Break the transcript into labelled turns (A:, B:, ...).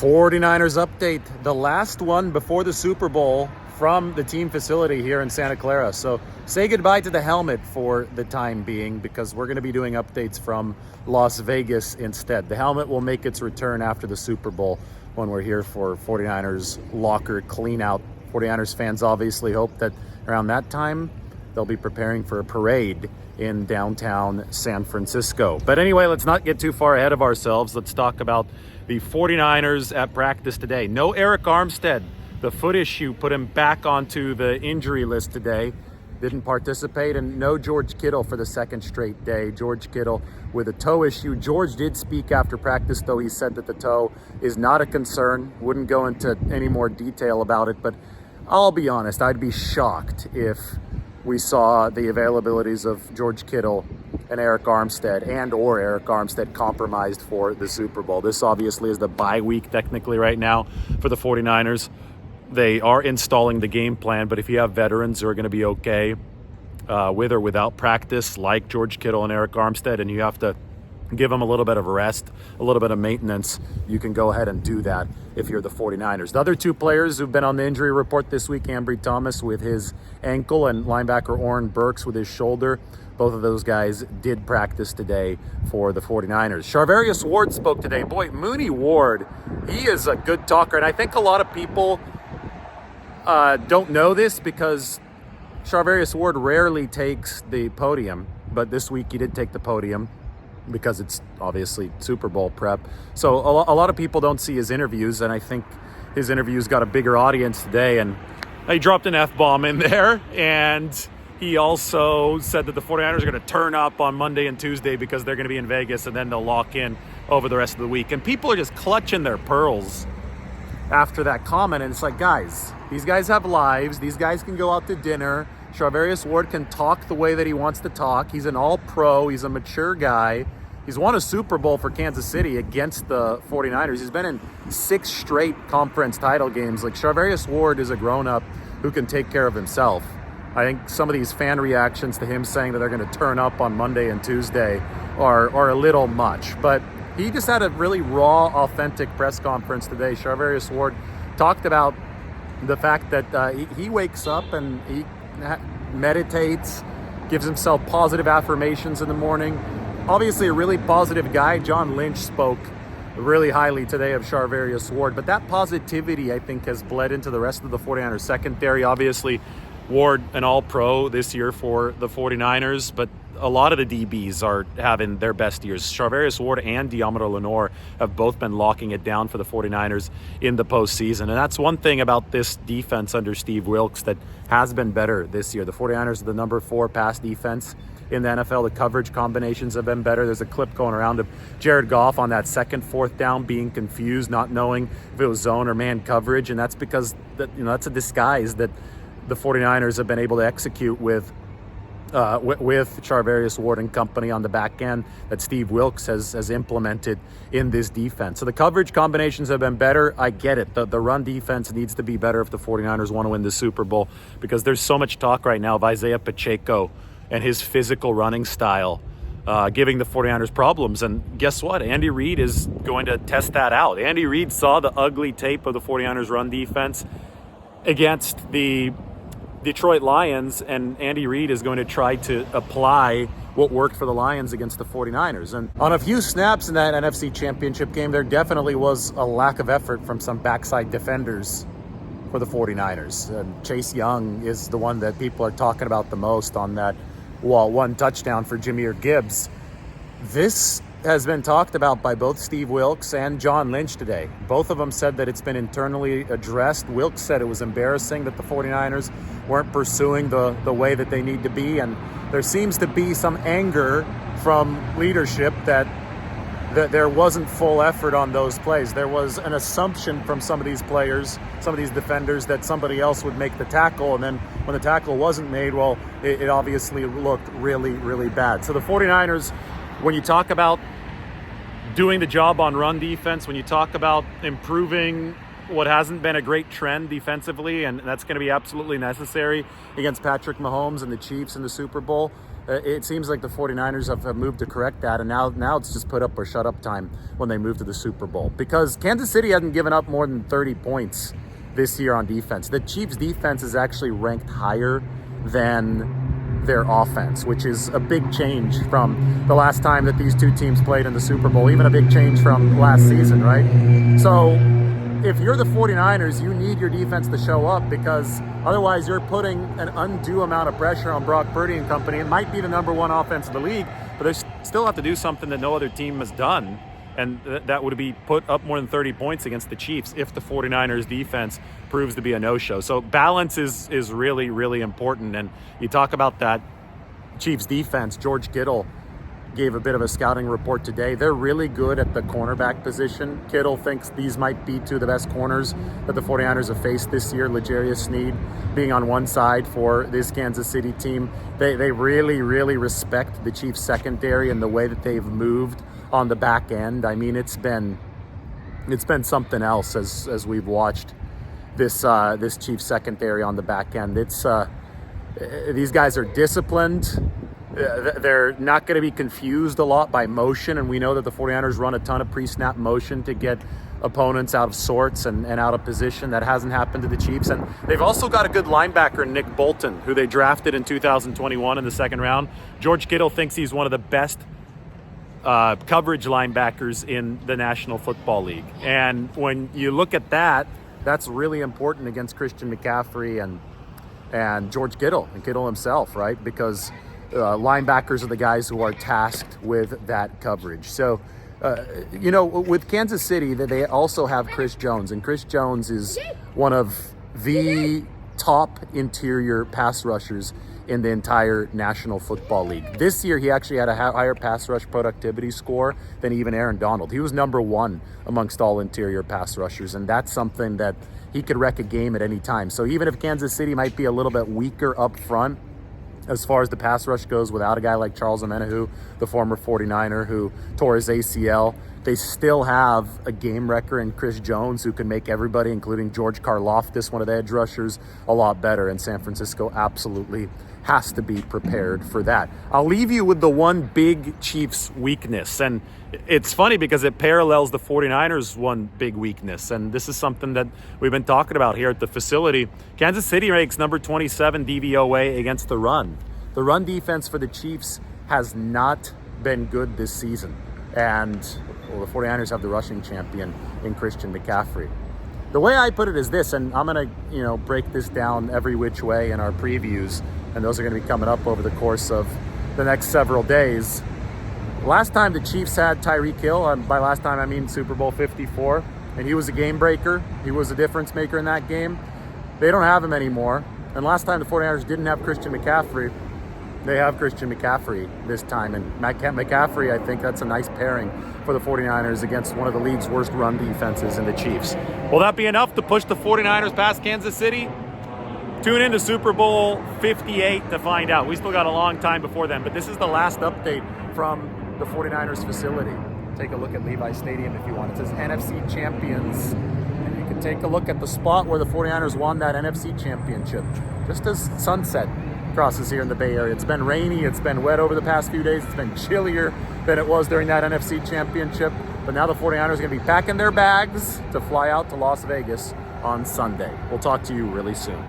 A: 49ers update, the last one before the Super Bowl from the team facility here in Santa Clara. So say goodbye to the helmet for the time being because we're going to be doing updates from Las Vegas instead. The helmet will make its return after the Super Bowl when we're here for 49ers locker clean out. 49ers fans obviously hope that around that time they'll be preparing for a parade in downtown San Francisco. But anyway, let's not get too far ahead of ourselves. Let's talk about the 49ers at practice today. No Arik Armstead. The foot issue put him back onto the injury list today. Didn't participate. And no George Kittle for the second straight day. George Kittle with a toe issue. George did speak after practice, though. He said that the toe is not a concern. Wouldn't go into any more detail about it. But I'll be honest, I'd be shocked if we saw the availabilities of George Kittle and Arik Armstead or Arik Armstead compromised for the Super Bowl. This obviously is the bye week technically right now for the 49ers. They are installing the game plan, but if you have veterans who are going to be okay with or without practice, like George Kittle and Arik Armstead, and you have to give them a little bit of rest, a little bit of maintenance, you can go ahead and do that if you're the 49ers. The other two players who've been on the injury report this week, Ambry Thomas with his ankle and linebacker Oren Burks with his shoulder, both of those guys did practice today for the 49ers. Charvarius Ward spoke today. Boy, Mooney Ward, he is a good talker, and I think a lot of people don't know this because Charvarius Ward rarely takes the podium, but this week he did take the podium because it's obviously Super Bowl prep. So a lot of people don't see his interviews, and I think his interviews got a bigger audience today, and he dropped an F-bomb in there, and he also said that the 49ers are going to turn up on Monday and Tuesday because they're going to be in Vegas, and then they'll lock in over the rest of the week. And people are just clutching their pearls after that comment, and it's like, guys, these guys have lives. These guys can go out to dinner. Charvarius Ward can talk the way that he wants to talk. He's an all-pro. He's a mature guy. He's won a Super Bowl for Kansas City against the 49ers. He's been in 6 straight conference title games. Like, Charvarius Ward is a grown-up who can take care of himself. I think some of these fan reactions to him saying that they're going to turn up on Monday and Tuesday are a little much. But he just had a really raw, authentic press conference today. Charvarius Ward talked about the fact that he wakes up and he meditates, gives himself positive affirmations in the morning. Obviously a really positive guy. John Lynch spoke really highly today of Charvarius Ward, but that positivity I think has bled into the rest of the 49ers secondary. Obviously Ward an all-pro this year for the 49ers, but a lot of the DBs are having their best years. Charvarius Ward and Deommodore Lenoir have both been locking it down for the 49ers in the postseason. And that's one thing about this defense under Steve Wilks that has been better this year. The 49ers are the number 4 pass defense in the NFL. The coverage combinations have been better. There's a clip going around of Jared Goff on that second 4th down being confused, not knowing if it was zone or man coverage. And that's because that's a disguise that the 49ers have been able to execute with Charvarius Ward and company on the back end that Steve Wilks has implemented in this defense. So the coverage combinations have been better. I get it. The run defense needs to be better if the 49ers want to win the Super Bowl because there's so much talk right now of Isaiah Pacheco and his physical running style giving the 49ers problems. And guess what? Andy Reid is going to test that out. Andy Reid saw the ugly tape of the 49ers run defense against the Detroit Lions, and Andy Reid is going to try to apply what worked for the Lions against the 49ers. And on a few snaps in that NFC Championship game, there definitely was a lack of effort from some backside defenders for the 49ers. And Chase Young is the one that people are talking about the most on that one touchdown for Jahmyr Gibbs. This has been talked about by both Steve Wilks and John Lynch today. Both of them said that it's been internally addressed. Wilks said it was embarrassing that the 49ers weren't pursuing the way that they need to be, and there seems to be some anger from leadership that there wasn't full effort on those plays. There was an assumption from some of these players, some of these defenders, that somebody else would make the tackle, and then when the tackle wasn't made, well, it obviously looked really, really bad. So the 49ers, when you talk about doing the job on run defense, when you talk about improving what hasn't been a great trend defensively, and that's going to be absolutely necessary against Patrick Mahomes and the Chiefs in the Super Bowl, it seems like the 49ers have moved to correct that, and now it's just put up or shut up time when they move to the Super Bowl, because Kansas City hasn't given up more than 30 points this year on defense. The Chiefs' defense is actually ranked higher than their offense, which is a big change from the last time that these two teams played in the Super Bowl, even a big change from last season, right? So if you're the 49ers, you need your defense to show up, because otherwise you're putting an undue amount of pressure on Brock Purdy and company. It might be the number one offense in the league, but they still have to do something that no other team has done, and that would be put up more than 30 points against the Chiefs if the 49ers defense proves to be a no-show. So balance is really, really important. And you talk about that Chiefs defense. George Kittle gave a bit of a scouting report today. They're really good at the cornerback position. Kittle thinks these might be two of the best corners that the 49ers have faced this year. L'Jarius Sneed being on one side for this Kansas City team. They really, really respect the Chiefs secondary and the way that they've moved on the back end. I mean, it's been something else as we've watched this Chiefs secondary on the back end. It's these guys are disciplined. They're not going to be confused a lot by motion, and we know that the 49ers run a ton of pre-snap motion to get opponents out of sorts and out of position. That hasn't happened to the Chiefs. And they've also got a good linebacker, Nick Bolton, who they drafted in 2021 in the second round. George Kittle thinks he's one of the best coverage linebackers in the National Football League. And when you look at that, that's really important against Christian McCaffrey and George Kittle and Kittle himself, right? Because linebackers are the guys who are tasked with that coverage. So, with Kansas City, they also have Chris Jones, and Chris Jones is one of the top interior pass rushers in the entire National Football League. This year, he actually had a higher pass rush productivity score than even Aaron Donald. He was number one amongst all interior pass rushers, and that's something that he could wreck a game at any time. So even if Kansas City might be a little bit weaker up front as far as the pass rush goes, without a guy like Charles Omenihu, the former 49er who tore his ACL, they still have a game wrecker in Chris Jones who can make everybody, including George Karlaftis, one of the edge rushers, a lot better. And San Francisco absolutely has to be prepared for that. I'll leave you with the one big Chiefs weakness. And it's funny because it parallels the 49ers' one big weakness. And this is something that we've been talking about here at the facility. Kansas City ranks number 27 DVOA against the run. The run defense for the Chiefs has not been good this season. And the 49ers have the rushing champion in Christian McCaffrey. The way I put it is this, and I'm going to, break this down every which way in our previews, and those are going to be coming up over the course of the next several days. Last time the Chiefs had Tyreek Hill, and by last time I mean Super Bowl 54, and he was a game breaker. He was a difference maker in that game. They don't have him anymore. And last time the 49ers didn't have Christian McCaffrey, they have Christian McCaffrey this time. And McCaffrey, I think that's a nice pairing for the 49ers against one of the league's worst run defenses in the Chiefs. Will that be enough to push the 49ers past Kansas City? Tune in to Super Bowl 58 to find out. We still got a long time before then, but this is the last update from the 49ers facility. Take a look at Levi Stadium if you want. It says NFC Champions. And you can take a look at the spot where the 49ers won that NFC Championship. Just as sunset crosses here in the Bay Area. It's been rainy, it's been wet over the past few days, it's been chillier than it was during that NFC Championship. But now the 49ers are going to be packing their bags to fly out to Las Vegas on Sunday. We'll talk to you really soon.